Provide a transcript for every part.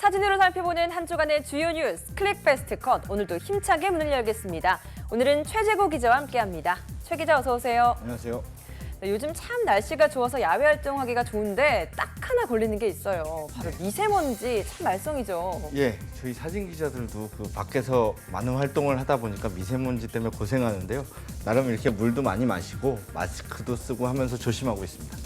사진으로 살펴보는 한 주간의 주요 뉴스 클릭베스트 컷. 오늘도 힘차게 문을 열겠습니다. 오늘은 최재고 기자와 함께합니다. 최 기자 어서 오세요. 안녕하세요. 네, 요즘 참 날씨가 좋아서 야외 활동하기가 좋은데 딱 하나 걸리는 게 있어요. 바로 미세먼지. 참 말썽이죠. 예, 저희 사진 기자들도 그 밖에서 많은 활동을 하다 보니까 미세먼지 때문에 고생하는데요. 나름 이렇게 물도 많이 마시고 마스크도 쓰고 하면서 조심하고 있습니다.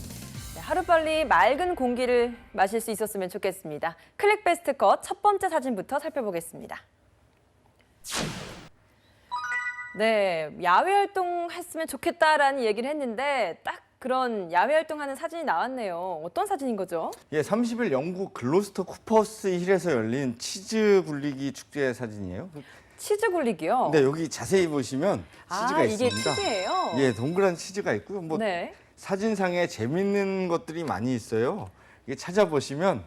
네, 하루빨리 맑은 공기를 마실 수 있었으면 좋겠습니다. 클릭베스트 컷 첫 번째 사진부터 살펴보겠습니다. 네, 야외 활동했으면 좋겠다라는 얘기를 했는데 딱 그런 야외 활동하는 사진이 나왔네요. 어떤 사진인 거죠? 예, 30일 영국 글로스터 쿠퍼스 힐에서 열린 치즈 굴리기 축제 사진이에요. 치즈 굴리기요? 네, 여기 자세히 보시면 치즈가 이게 있습니다. 치즈예요? 예, 동그란 치즈가 있고요. 뭐 네. 사진상에 재밌는 것들이 많이 있어요. 이게 찾아보시면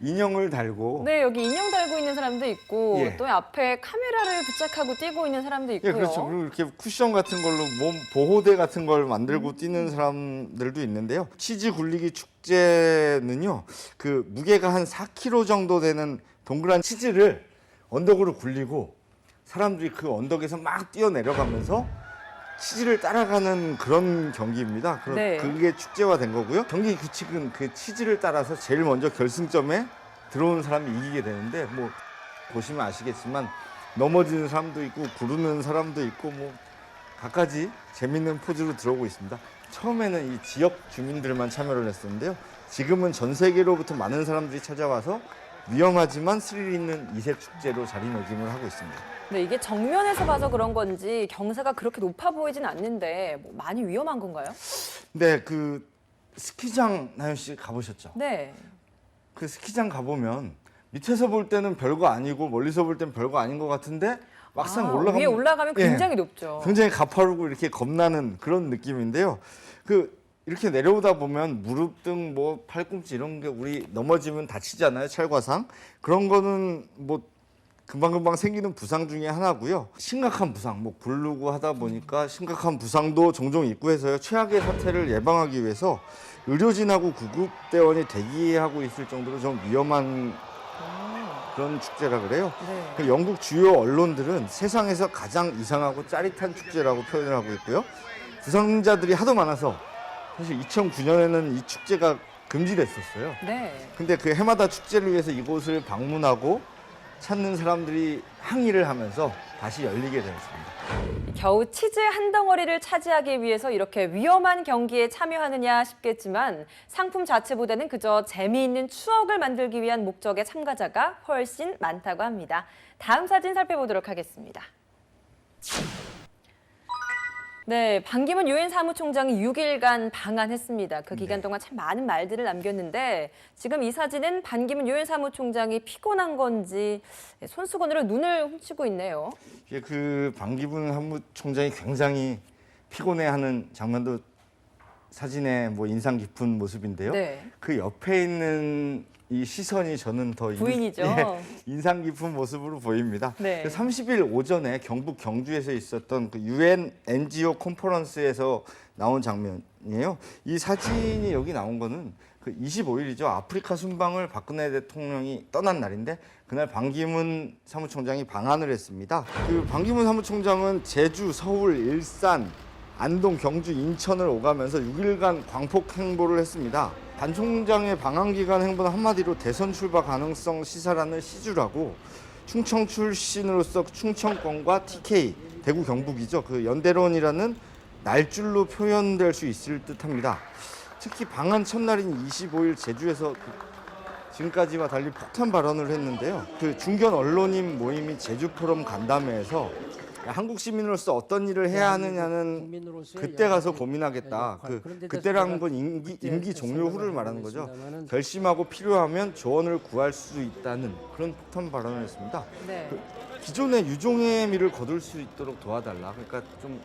인형을 달고 네, 여기 인형 달고 있는 사람도 있고 예. 또 앞에 카메라를 부착하고 뛰고 있는 사람도 있고요. 예, 그렇죠. 그리고 이렇게 쿠션 같은 걸로 몸 보호대 같은 걸 만들고 뛰는 사람들도 있는데요. 치즈 굴리기 축제는요, 그 무게가 한 4kg 정도 되는 동그란 치즈를 언덕으로 굴리고 사람들이 그 언덕에서 막 뛰어 내려가면서 치즈를 따라가는 그런 경기입니다. 네. 그게 축제화된 거고요. 경기 규칙은 그 치즈를 따라서 제일 먼저 결승점에 들어오는 사람이 이기게 되는데, 뭐 보시면 아시겠지만 넘어지는 사람도 있고 구르는 사람도 있고 뭐 갖가지 재밌는 포즈로 들어오고 있습니다. 처음에는 이 지역 주민들만 참여를 했었는데요. 지금은 전 세계로부터 많은 사람들이 찾아와서 위험하지만 스릴 있는 이색 축제로 자리매김을 하고 있습니다. 네, 이게 정면에서 봐서 그런 건지 경사가 그렇게 높아 보이진 않는데 뭐 많이 위험한 건가요? 네, 그 스키장 나연 씨 가보셨죠? 네. 그 스키장 가보면 밑에서 볼 때는 별거 아니고 멀리서 볼 때는 별거 아닌 것 같은데 막상 올라가면 위에 올라가면 예, 굉장히 높죠. 굉장히 가파르고 이렇게 겁나는 그런 느낌인데요. 그 이렇게 내려오다 보면 무릎 등 뭐 팔꿈치 이런 게 우리 넘어지면 다치잖아요. 찰과상. 그런 거는 뭐 금방금방 생기는 부상 중에 하나고요. 심각한 부상, 뭐 굴르고 하다 보니까 심각한 부상도 종종 있고 해서요. 최악의 사태를 예방하기 위해서 의료진하고 구급대원이 대기하고 있을 정도로 좀 위험한 그런 축제라 그래요. 네. 그 영국 주요 언론들은 세상에서 가장 이상하고 짜릿한 축제라고 표현을 하고 있고요. 부상자들이 하도 많아서 사실 2009년에는 이 축제가 금지됐었어요. 네. 근데 그 해마다 축제를 위해서 이곳을 방문하고 찾는 사람들이 항의를 하면서 다시 열리게 되었습니다. 겨우 치즈 한 덩어리를 차지하기 위해서 이렇게 위험한 경기에 참여하느냐 싶겠지만 상품 자체보다는 그저 재미있는 추억을 만들기 위한 목적의 참가자가 훨씬 많다고 합니다. 다음 사진 살펴보도록 하겠습니다. 네, 반기문 유엔 사무총장이 6일간 방한했습니다. 그 기간 동안 참 많은 말들을 남겼는데 지금 이 사진은 반기문 유엔 사무총장이 피곤한 건지 손수건으로 눈을 훔치고 있네요. 이게 그 반기문 사무총장이 굉장히 피곤해하는 장면도 사진에 뭐 인상 깊은 모습인데요. 네. 그 옆에 있는 이 시선이 저는 더 부인이죠. 인상 깊은 모습으로 보입니다. 네. 30일 오전에 경북 경주에서 있었던 그 UN NGO 컨퍼런스에서 나온 장면이에요. 이 사진이 여기 나온 거는 그 25일이죠. 아프리카 순방을 박근혜 대통령이 떠난 날인데 그날 반기문 사무총장이 방한을 했습니다. 그 반기문 사무총장은 제주, 서울, 일산, 안동, 경주, 인천을 오가면서 6일간 광폭 행보를 했습니다. 반 총장의 방한 기간 행보는 한마디로 대선 출마 가능성 시사라는 시주라고 충청 출신으로서 충청권과 TK, 대구 경북이죠. 그 연대론이라는 날줄로 표현될 수 있을 듯합니다. 특히 방한 첫날인 25일 제주에서 지금까지와 달리 폭탄 발언을 했는데요. 그 중견 언론인 모임이 제주 포럼 간담회에서 한국 시민으로서 어떤 일을 해야 하느냐는 그때 가서 고민하겠다. 그때라는 건 임기 종료 후를 말하는 거죠. 결심하고 필요하면 조언을 구할 수 있다는 그런 폭탄 발언을 했습니다. 네. 기존의 유종의 미를 거둘 수 있도록 도와달라. 그러니까 좀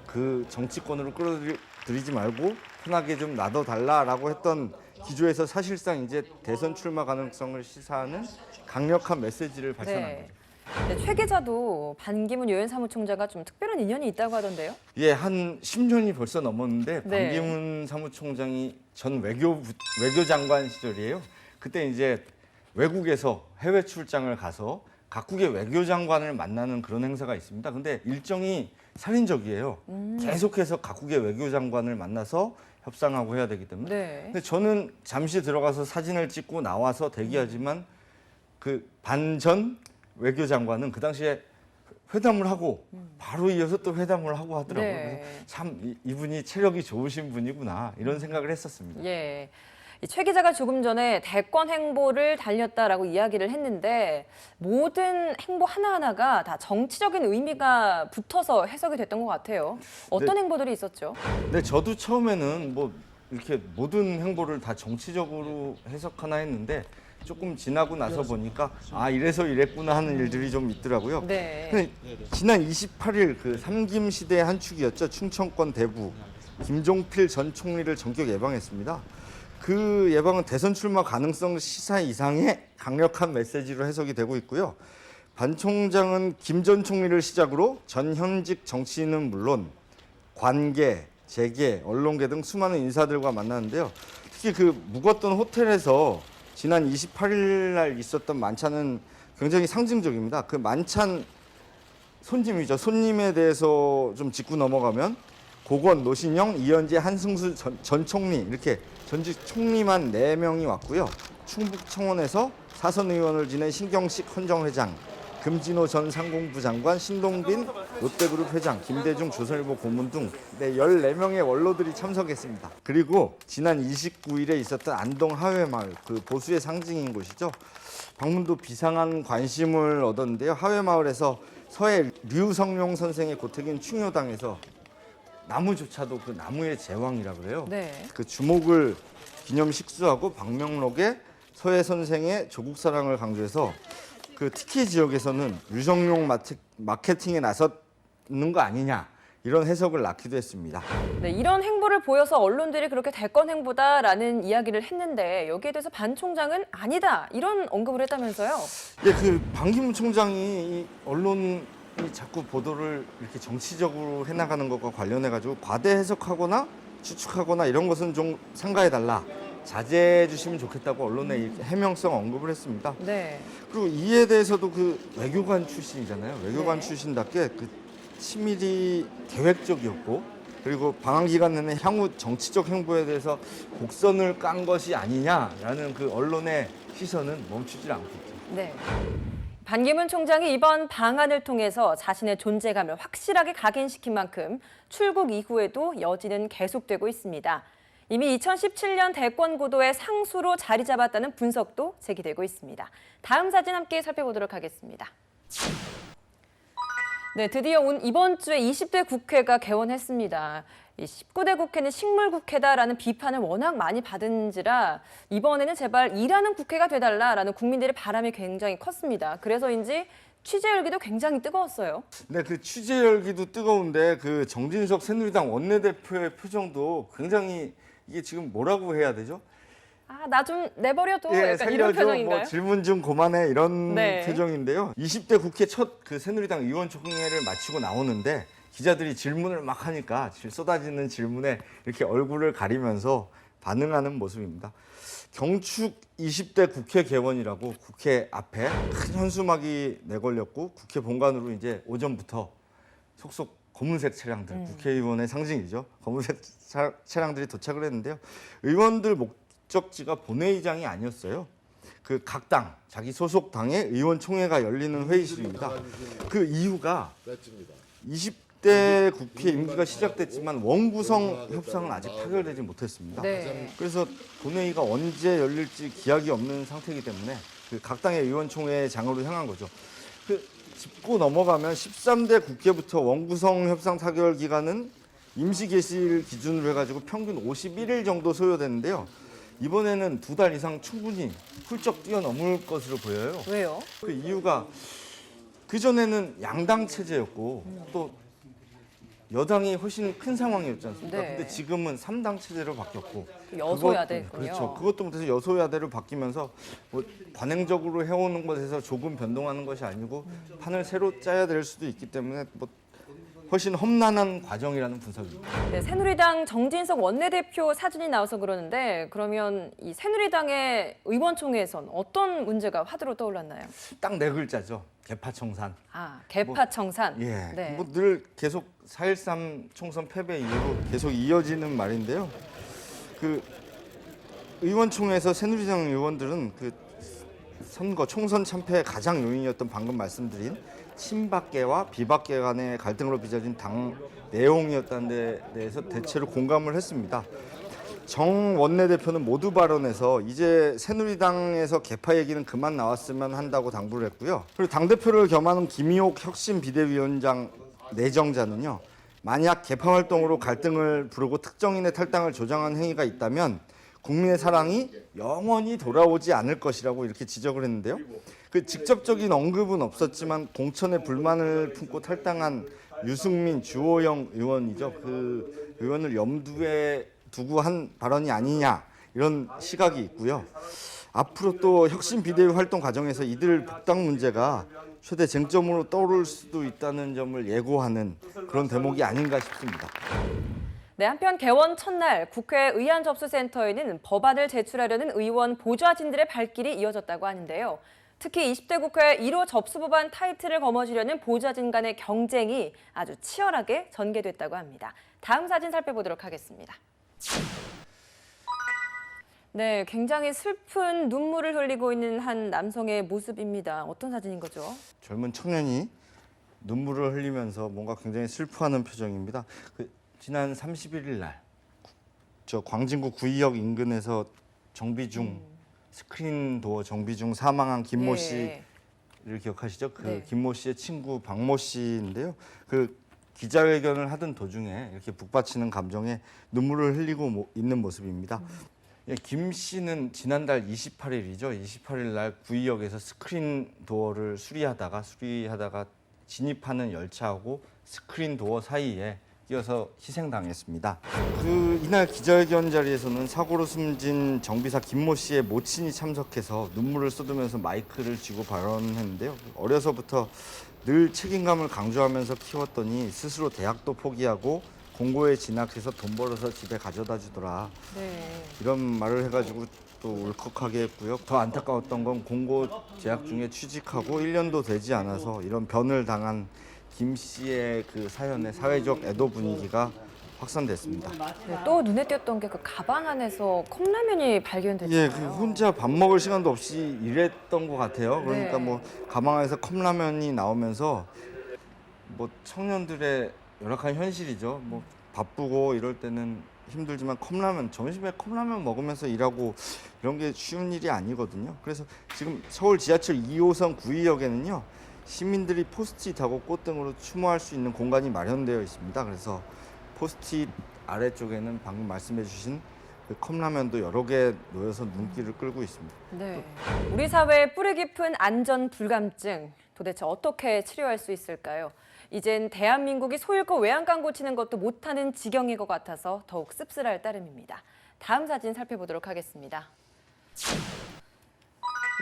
그 정치권으로 끌어들이지 말고 편하게 좀 놔둬달라라고 했던 기조에서 사실상 이제 대선 출마 가능성을 시사하는 강력한 메시지를 발산한 네. 거죠. 네, 최 기자도 반기문 유엔 사무총장과 좀 특별한 인연이 있다고 하던데요? 예, 한 10년이 벌써 넘었는데 네. 반기문 사무총장이 전 외교장관 시절이에요. 그때 이제 외국에서 해외 출장을 가서 각국의 외교장관을 만나는 그런 행사가 있습니다. 근데 일정이 살인적이에요. 계속해서 각국의 외교장관을 만나서 협상하고 해야 되기 때문에. 네. 근데 저는 잠시 들어가서 사진을 찍고 나와서 대기하지만 그 반전 외교장관은 그 당시에 회담을 하고 바로 이어서 또 회담을 하고 하더라고요. 네. 그래서 참 이분이 체력이 좋으신 분이구나 이런 생각을 했었습니다. 예. 이최 기자가 조금 전에 대권 행보를 달렸다라고 이야기를 했는데 모든 행보 하나하나가 다 정치적인 의미가 붙어서 해석이 됐던 것 같아요. 어떤 행보들이 있었죠? 근데 저도 처음에는 뭐 이렇게 모든 행보를 다 정치적으로 해석하나 했는데 조금 지나고 나서 보니까 아 이래서 이랬구나 하는 일들이 좀 있더라고요. 네. 근데 지난 28일 그 삼김 시대의 한 축이었죠. 충청권 대부 김종필 전 총리를 전격 예방했습니다. 그 예방은 대선 출마 가능성 시사 이상의 강력한 메시지로 해석이 되고 있고요. 반 총장은 김 전 총리를 시작으로 전 현직 정치인은 물론 관계, 재계, 언론계 등 수많은 인사들과 만났는데요. 특히 그 묵었던 호텔에서 지난 28일 날 있었던 만찬은 굉장히 상징적입니다. 그 만찬 손님에 대해서 좀 짚고 넘어가면 고건, 노신영, 이현재, 한승수 전 총리 이렇게 전직 총리만 4명이 왔고요. 충북청원에서 사선 의원을 지낸 신경식 헌정회장, 금진호 전 상공부 장관, 신동빈 롯데그룹 회장, 김대중 조선일보 고문 등 14명의 원로들이 참석했습니다. 그리고 지난 29일에 있었던 안동 하회마을, 그 보수의 상징인 곳이죠. 방문도 비상한 관심을 얻었는데요. 하회마을에서 서해 류성룡 선생의 고택인 충효당에서 나무조차도 그 나무의 제왕이라 그래요. 네. 그 주목을 기념 식수하고 방명록에 서해 선생의 조국 사랑을 강조해서 그 TK 지역에서는 유성룡 마케팅에 나섰는 거 아니냐 이런 해석을 낳기도 했습니다. 네, 이런 행보를 보여서 언론들이 그렇게 대권 행보다라는 이야기를 했는데 여기에 대해서 반 총장은 아니다 이런 언급을 했다면서요? 예, 그 반기문 총장이 이 언론이 자꾸 보도를 이렇게 정치적으로 해나가는 것과 관련해 가지고 과대 해석하거나 추측하거나 이런 것은 좀 삼가해 달라. 자제해 주시면 좋겠다고 언론에 이렇게 해명성 언급을 했습니다. 네. 그리고 이에 대해서도 그 외교관 출신이잖아요. 외교관 네. 출신답게 그 치밀히 계획적이었고 그리고 방한 기간 내내 향후 정치적 행보에 대해서 곡선을 깐 것이 아니냐라는 그 언론의 시선은 멈추질 않고 있죠. 네. 반기문 총장이 이번 방안을 통해서 자신의 존재감을 확실하게 각인시킨 만큼 출국 이후에도 여지는 계속되고 있습니다. 이미 2017년 대권 구도의 상수로 자리 잡았다는 분석도 제기되고 있습니다. 다음 사진 함께 살펴보도록 하겠습니다. 네, 드디어 이번 주에 20대 국회가 개원했습니다. 이 19대 국회는 식물국회다라는 비판을 워낙 많이 받은지라 이번에는 제발 일하는 국회가 돼달라라는 국민들의 바람이 굉장히 컸습니다. 그래서인지 취재 열기도 굉장히 뜨거웠어요. 네, 그 취재 열기도 뜨거운데 그 정진석 새누리당 원내대표의 표정도 굉장히 이게 지금 뭐라고 해야 되죠? 아, 나 좀 내버려둬. 예, 약간 이런 살려줘. 표정인가요? 뭐 질문 좀 그만해 이런 네. 표정인데요. 20대 국회 첫 그 새누리당 의원총회를 마치고 나오는데 기자들이 질문을 막 하니까 쏟아지는 질문에 이렇게 얼굴을 가리면서 반응하는 모습입니다. 경축 20대 국회 개원이라고 국회 앞에 큰 현수막이 내걸렸고 국회 본관으로 이제 오전부터 속속 검은색 차량들, 국회의원의 상징이죠. 검은색 차량들이 도착을 했는데요. 의원들 목적지가 본회의장이 아니었어요. 그 각 당, 자기 소속 당의 의원총회가 열리는 회의실입니다. 그 이유가 20대 국회 임기가 시작됐지만 원구성 협상은 아직 타결되지 못했습니다. 네. 그래서 본회의가 언제 열릴지 기약이 없는 상태이기 때문에 그 각 당의 의원총회장으로 향한 거죠. 그 짚고 넘어가면 13대 국회부터 원구성 협상 타결 기간은 임시 개시일 기준으로 해가지고 평균 51일 정도 소요되는데요. 이번에는 2달 이상 충분히 훌쩍 뛰어넘을 것으로 보여요. 왜요? 그 이유가 그전에는 양당 체제였고 또 여당이 훨씬 큰 상황이었지 않습니까? 네. 근데 지금은 3당 체제로 바뀌었고 여소야대군요. 그렇죠. 그것도 못해서 여소야대로 바뀌면서 뭐 관행적으로 해오는 것에서 조금 변동하는 것이 아니고 판을 새로 짜야 될 수도 있기 때문에 뭐 훨씬 험난한 과정이라는 분석입니다. 네, 새누리당 정진석 원내대표 사진이 나와서 그러는데 그러면 이 새누리당의 의원총회에선 어떤 문제가 화두로 떠올랐나요? 딱 네 글자죠. 개파청산. 아, 개파청산. 예. 네. 뭐 늘 계속 4.13 총선 패배 이후로 계속 이어지는 말인데요. 그 의원총회에서 새누리당 의원들은 그 선거 총선 참패의 가장 요인이었던 방금 말씀드린 친박계와 비박계 간의 갈등으로 빚어진 당 내용이었다는 데 대해서 대체로 공감을 했습니다. 정 원내대표는 모두 발언에서 이제 새누리당에서 개파 얘기는 그만 나왔으면 한다고 당부를 했고요. 그리고 당대표를 겸하는 김희옥 혁신 비대위원장 내정자는요. 만약 개파 활동으로 갈등을 부르고 특정인의 탈당을 조장한 행위가 있다면 국민의 사랑이 영원히 돌아오지 않을 것이라고 이렇게 지적을 했는데요. 그 직접적인 언급은 없었지만 공천에 불만을 품고 탈당한 유승민, 주호영 의원이죠. 그 의원을 염두에 두고 한 발언이 아니냐 이런 시각이 있고요. 앞으로 또 혁신 비대위 활동 과정에서 이들 복당 문제가 최대 쟁점으로 떠오를 수도 있다는 점을 예고하는 그런 대목이 아닌가 싶습니다. 네, 한편 개원 첫날 국회 의안접수센터에는 법안을 제출하려는 의원 보좌진들의 발길이 이어졌다고 하는데요. 특히 20대 국회 1호 접수법안 타이틀을 거머쥐려는 보좌진 간의 경쟁이 아주 치열하게 전개됐다고 합니다. 다음 사진 살펴보도록 하겠습니다. 네, 굉장히 슬픈 눈물을 흘리고 있는 한 남성의 모습입니다. 어떤 사진인 거죠? 젊은 청년이 눈물을 흘리면서 뭔가 굉장히 슬퍼하는 표정입니다. 지난 31일 날 저 광진구 구의역 인근에서 정비 중 스크린 도어 정비 중 사망한 김모 예. 씨를 기억하시죠? 그 네. 김모 씨의 친구 박모 씨인데요. 그 기자회견을 하던 도중에 이렇게 북받치는 감정에 눈물을 흘리고 있는 모습입니다. 예, 김 씨는 지난달 28일이죠. 28일 날 구의역에서 스크린 도어를 수리하다가 진입하는 열차하고 스크린 도어 사이에 끼어서 희생당했습니다. 이날 기자회견 자리에서는 사고로 숨진 정비사 김모 씨의 모친이 참석해서 눈물을 쏟으면서 마이크를 쥐고 발언했는데요. 어려서부터 늘 책임감을 강조하면서 키웠더니 스스로 대학도 포기하고 공고에 진학해서 돈 벌어서 집에 가져다 주더라. 네. 이런 말을 해가지고 또 울컥하게 했고요. 더 안타까웠던 건 공고 재학 중에 취직하고 1년도 되지 않아서 이런 변을 당한 김 씨의 그 사연에 사회적 애도 분위기가 확산됐습니다. 네, 또 눈에 띄었던 게 그 가방 안에서 컵라면이 발견됐잖아요. 예, 그 혼자 밥 먹을 시간도 없이 일했던 것 같아요. 그러니까 네. 뭐 가방 안에서 컵라면이 나오면서 뭐 청년들의 열악한 현실이죠. 뭐 바쁘고 이럴 때는 힘들지만 컵라면, 점심에 컵라면 먹으면서 일하고 이런 게 쉬운 일이 아니거든요. 그래서 지금 서울 지하철 2호선 구의역에는요. 시민들이 포스트잇하고 꽃 등으로 추모할 수 있는 공간이 마련되어 있습니다. 그래서 포스트잇 아래쪽에는 방금 말씀해 주신 그 컵라면도 여러 개 놓여서 눈길을 끌고 있습니다. 네. 우리 사회의 뿌리 깊은 안전 불감증 도대체 어떻게 치료할 수 있을까요? 이젠 대한민국이 소일거 외양간 고치는 것도 못하는 지경인 것 같아서 더욱 씁쓸할 따름입니다. 다음 사진 살펴보도록 하겠습니다.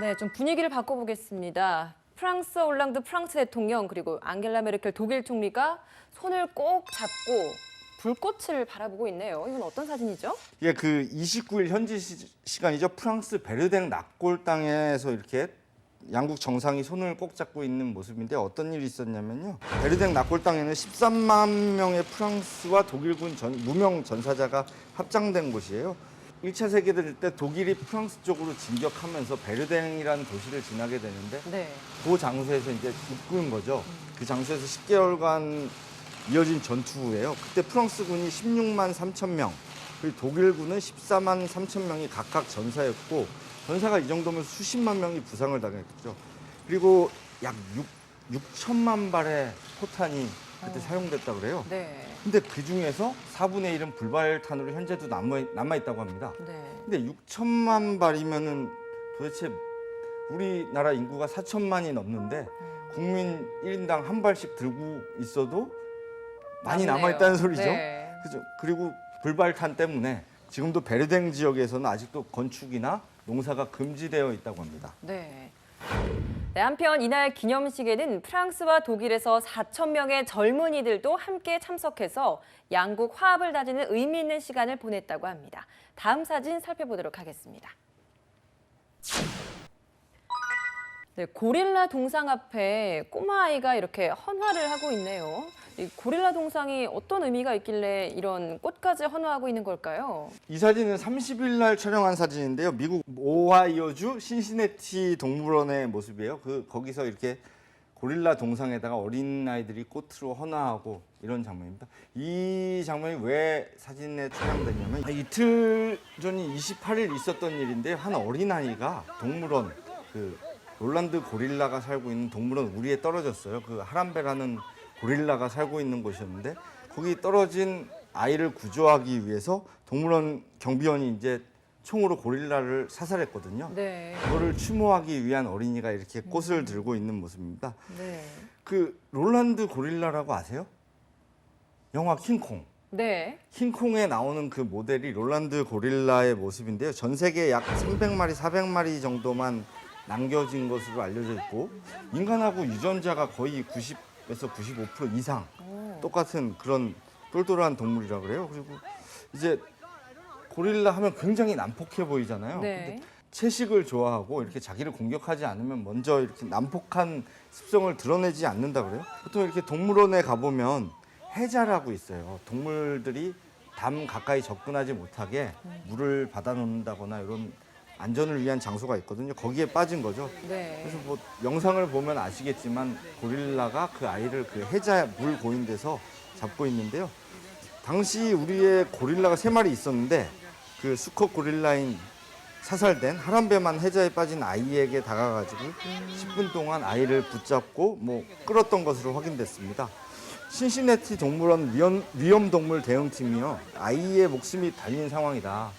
네, 좀 분위기를 바꿔보겠습니다. 프랑스 올랑드 프랑스 대통령 그리고 앙겔라 메르켈 독일 총리가 손을 꼭 잡고 불꽃을 바라보고 있네요. 이건 어떤 사진이죠? 예, 그 29일 현지 시간이죠. 프랑스 베르댕 낙골 땅에서 이렇게 양국 정상이 손을 꼭 잡고 있는 모습인데 어떤 일이 있었냐면요. 베르댕 낙골 땅에는 13만 명의 프랑스와 독일군 무명 전사자가 합장된 곳이에요. 1차 세계대전 때 독일이 프랑스 쪽으로 진격하면서 베르댕이라는 도시를 지나게 되는데 네. 그 장소에서 이제 입구인 거죠. 그 장소에서 10개월간 이어진 전투예요. 그때 프랑스군이 16만 3천 명, 그리고 독일군은 14만 3천 명이 각각 전사였고 전사가 이 정도면 수십만 명이 부상을 당했죠. 그리고 약 6천만 발의 포탄이 그때 사용됐다고 그래요. 네. 근데 그 중에서 4분의 1은 불발탄으로 현재도 남아있다고 합니다. 네. 근데 6천만 발이면은 도대체 우리나라 인구가 4천만이 넘는데 국민 1인당 한 발씩 들고 있어도 많이 맞네요. 남아있다는 소리죠. 네. 그죠? 그리고 불발탄 때문에 지금도 베르댕 지역에서는 아직도 건축이나 농사가 금지되어 있다고 합니다. 네. 네, 한편 이날 기념식에는 프랑스와 독일에서 4천 명의 젊은이들도 함께 참석해서 양국 화합을 다지는 의미 있는 시간을 보냈다고 합니다. 다음 사진 살펴보도록 하겠습니다. 네, 고릴라 동상 앞에 꼬마아이가 이렇게 헌화를 하고 있네요. 이 고릴라 동상이 어떤 의미가 있길래 이런 꽃까지 헌화하고 있는 걸까요? 이 사진은 30일 날 촬영한 사진인데요. 미국 오하이오주 신시내티 동물원의 모습이에요. 거기서 이렇게 고릴라 동상에다가 어린 아이들이 꽃으로 헌화하고 이런 장면입니다. 이 장면이 왜 사진에 촬영됐냐면 이틀 전인 28일 있었던 일인데 한 어린 아이가 동물원 롤란드 고릴라가 살고 있는 동물원 우리에 떨어졌어요. 하람베라는 고릴라가 살고 있는 곳이었는데 거기 떨어진 아이를 구조하기 위해서 동물원 경비원이 이제 총으로 고릴라를 사살했거든요. 네. 그거를 추모하기 위한 어린이가 이렇게 꽃을 들고 있는 모습입니다. 네. 롤란드 고릴라라고 아세요? 영화 킹콩. 네. 킹콩에 나오는 그 모델이 롤란드 고릴라의 모습인데요. 전 세계에 약 300마리, 400마리 정도만 남겨진 것으로 알려져 있고 인간하고 유전자가 거의 90에서 95% 이상 똑같은 그런 똘똘한 동물이라 그래요. 그리고 이제 고릴라 하면 굉장히 난폭해 보이잖아요. 네. 근데 채식을 좋아하고 이렇게 자기를 공격하지 않으면 먼저 이렇게 난폭한 습성을 드러내지 않는다 그래요. 보통 이렇게 동물원에 가보면 해자라고 있어요. 동물들이 담 가까이 접근하지 못하게 물을 받아놓는다거나 이런 안전을 위한 장소가 있거든요. 거기에 빠진 거죠. 네. 그래서 뭐 영상을 보면 아시겠지만 고릴라가 그 아이를 해자 물 고인 데서 잡고 있는데요. 당시 우리의 고릴라가 3마리 있었는데 수컷 고릴라인 사살된 하람베만 해자에 빠진 아이에게 다가가지고 10분 동안 아이를 붙잡고 끌었던 것으로 확인됐습니다. 신시내티 동물원 위험동물 대응팀이요. 아이의 목숨이 달린 상황이다.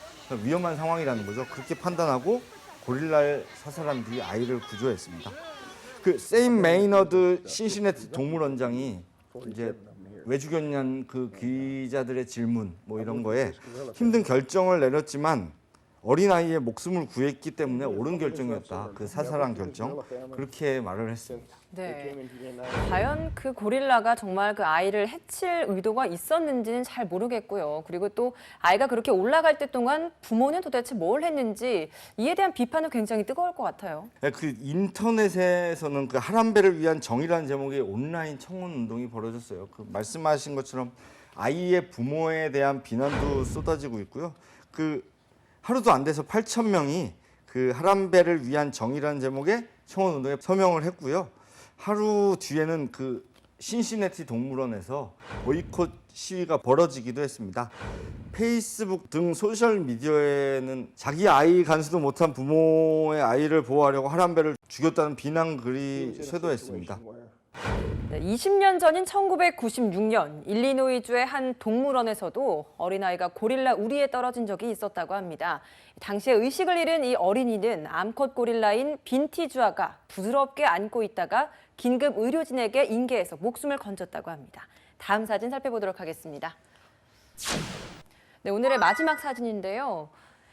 위험한 상황이라는 거죠. 그렇게 판단하고 고릴라를 사살한 뒤 아이를 구조했습니다. 세인 메이너드 신시내티 동물원장이 이제 왜 죽였냐는 기자들의 질문 이런 거에 힘든 결정을 내렸지만 어린아이의 목숨을 구했기 때문에 옳은 결정이었다. 사살한 결정. 그렇게 말을 했습니다. 네. 과연 고릴라가 정말 아이를 해칠 의도가 있었는지는 잘 모르겠고요. 그리고 또 아이가 그렇게 올라갈 때 동안 부모는 도대체 뭘 했는지 이에 대한 비판은 굉장히 뜨거울 것 같아요. 인터넷에서는 하람베를 위한 정의라는 제목의 온라인 청원 운동이 벌어졌어요. 말씀하신 것처럼 아이의 부모에 대한 비난도 쏟아지고 있고요. 하루도 안 돼서 8,000명이 하람베를 위한 정의라는 제목의 청원 운동에 서명을 했고요. 하루 뒤에는 신시내티 동물원에서 보이콧 시위가 벌어지기도 했습니다. 페이스북 등 소셜 미디어에는 자기 아이 간수도 못한 부모의 아이를 보호하려고 하람베를 죽였다는 비난 글이 쇄도했습니다. 네, 20년 전인 1996년 일리노이주의 한 동물원에서도 어린아이가 고릴라 우리에 떨어진 적이 있었다고 합니다. 당시에 의식을 잃은 이 어린이는 암컷 고릴라인 빈티주아가 부드럽게 안고 있다가 긴급 의료진에게 인계해서 목숨을 건졌다고 합니다. 다음 사진 살펴보도록 하겠습니다. 네, 오늘의 마지막 사진인데요.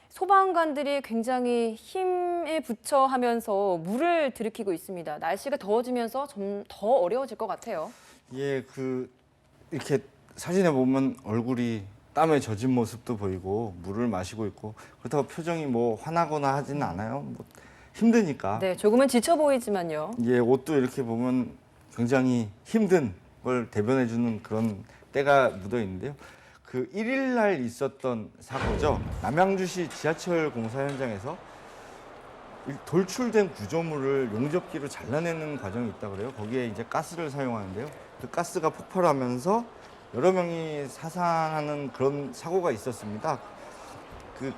소방관들이 굉장히 힘에 부처 하면서 물을 들이키고 있습니다. 날씨가 더워지면서 좀 더 어려워질 것 같아요. 예, 이렇게 사진에 보면 얼굴이 땀에 젖은 모습도 보이고 물을 마시고 있고 그렇다고 표정이 화나거나 하지는 않아요. 힘드니까. 네, 조금은 지쳐 보이지만요. 예, 옷도 이렇게 보면 굉장히 힘든 걸 대변해주는 그런 때가 묻어 있는데요. 1일 날 있었던 사고죠. 남양주시 지하철 공사 현장에서 돌출된 구조물을 용접기로 잘라내는 과정이 있다 그래요. 거기에 이제 가스를 사용하는데요. 가스가 폭발하면서 여러 명이 사상하는 그런 사고가 있었습니다.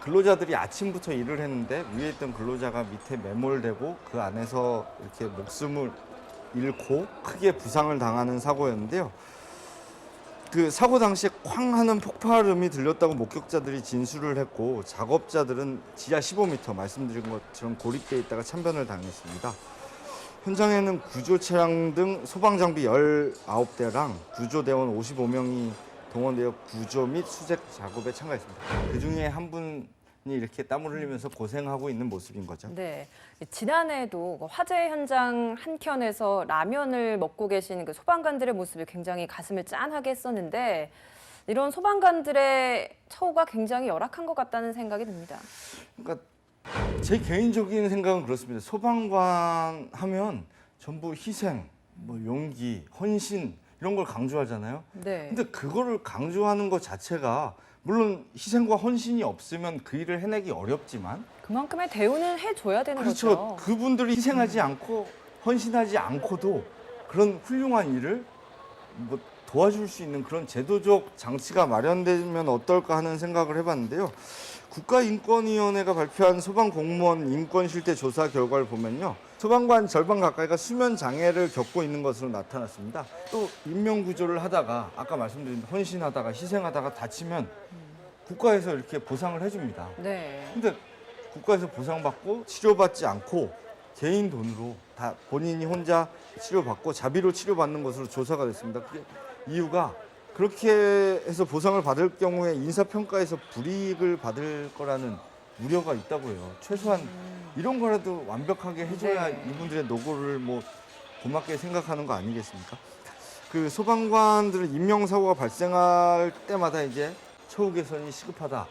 근로자들이 아침부터 일을 했는데 위에 있던 근로자가 밑에 매몰되고 그 안에서 이렇게 목숨을 잃고 크게 부상을 당하는 사고였는데요. 사고 당시에 쾅 하는 폭발음이 들렸다고 목격자들이 진술을 했고 작업자들은 지하 15m 말씀드린 것처럼 고립돼 있다가 참변을 당했습니다. 현장에는 구조 차량 등 소방 장비 19대랑 구조대원 55명이 동원되어 구조 및 수색 작업에 참가했습니다. 그중에 한 분이 이렇게 땀을 흘리면서 고생하고 있는 모습인 거죠. 네, 지난해에도 화재 현장 한켠에서 라면을 먹고 계신 그 소방관들의 모습이 굉장히 가슴을 짠하게 했었는데 이런 소방관들의 처우가 굉장히 열악한 것 같다는 생각이 듭니다. 그러니까 제 개인적인 생각은 그렇습니다. 소방관 하면 전부 희생, 뭐 용기, 헌신 이런 걸 강조하잖아요. 네. 근데 그거를 강조하는 것 자체가 물론 희생과 헌신이 없으면 그 일을 해내기 어렵지만 그만큼의 대우는 해줘야 되는 그렇죠. 거죠. 그분들이 희생하지 않고 헌신하지 않고도 그런 훌륭한 일을 뭐 도와줄 수 있는 그런 제도적 장치가 마련되면 어떨까 하는 생각을 해봤는데요. 국가인권위원회가 발표한 소방공무원 인권실태 조사 결과를 보면요. 소방관 절반 가까이가 수면 장애를 겪고 있는 것으로 나타났습니다. 또 인명구조를 하다가 아까 말씀드린 헌신하다가 희생하다가 다치면 국가에서 이렇게 보상을 해줍니다. 네. 근데 국가에서 보상받고 치료받지 않고 개인 돈으로 다 본인이 혼자 치료받고 자비로 치료받는 것으로 조사가 됐습니다. 그게 이유가 그렇게 해서 보상을 받을 경우에 인사평가에서 불이익을 받을 거라는 우려가 있다고 해요. 최소한 이런 거라도 완벽하게 해줘야 네. 이분들의 노고를 뭐 고맙게 생각하는 거 아니겠습니까? 그 소방관들 인명사고가 발생할 때마다 이제 처우 개선이 시급하다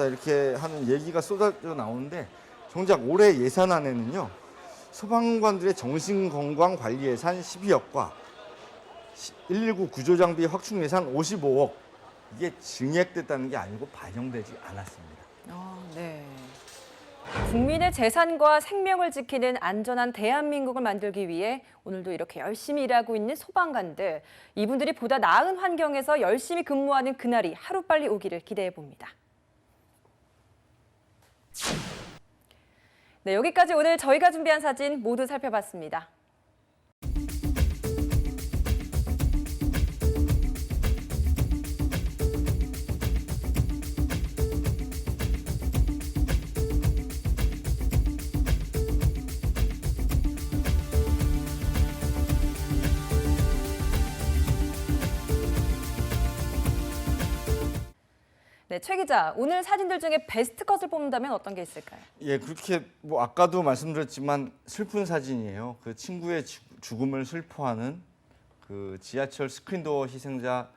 이렇게 하는 얘기가 쏟아져 나오는데 정작 올해 예산안에는요. 소방관들의 정신건강관리 예산 12억과 119 구조장비 확충 예산 55억 이게 증액됐다는 게 아니고 반영되지 않았습니다. 네. 국민의 재산과 생명을 지키는 안전한 대한민국을 만들기 위해 오늘도 이렇게 열심히 일하고 있는 소방관들. 이분들이 보다 나은 환경에서 열심히 근무하는 그날이 하루빨리 오기를 기대해 봅니다. 네, 여기까지 오늘 저희가 준비한 사진 모두 살펴봤습니다. 네, 최 기자, 오늘 사진들 중에 베스트 컷을 뽑는다면 어떤 게 있을까요? 예, 그렇게 뭐 아까도 말씀드렸지만 슬픈 사진이에요. 그 친구의 죽음을 슬퍼하는 그 지하철 스크린도어 희생자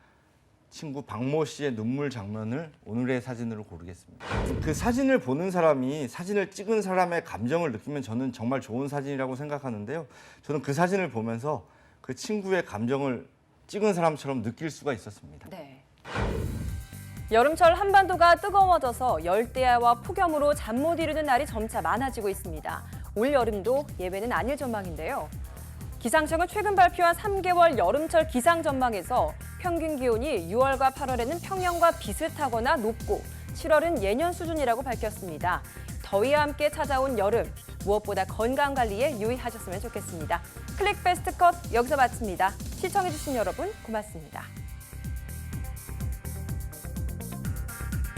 친구 박모 씨의 눈물 장면을 오늘의 사진으로 고르겠습니다. 그 사진을 보는 사람이 사진을 찍은 사람의 감정을 느끼면 저는 정말 좋은 사진이라고 생각하는데요. 저는 그 사진을 보면서 그 친구의 감정을 찍은 사람처럼 느낄 수가 있었습니다. 네. 여름철 한반도가 뜨거워져서 열대야와 폭염으로 잠 못 이루는 날이 점차 많아지고 있습니다. 올 여름도 예외는 아닐 전망인데요. 기상청은 최근 발표한 3개월 여름철 기상 전망에서 평균 기온이 6월과 8월에는 평년과 비슷하거나 높고 7월은 예년 수준이라고 밝혔습니다. 더위와 함께 찾아온 여름, 무엇보다 건강 관리에 유의하셨으면 좋겠습니다. 클릭 베스트 컷 여기서 마칩니다. 시청해주신 여러분 고맙습니다.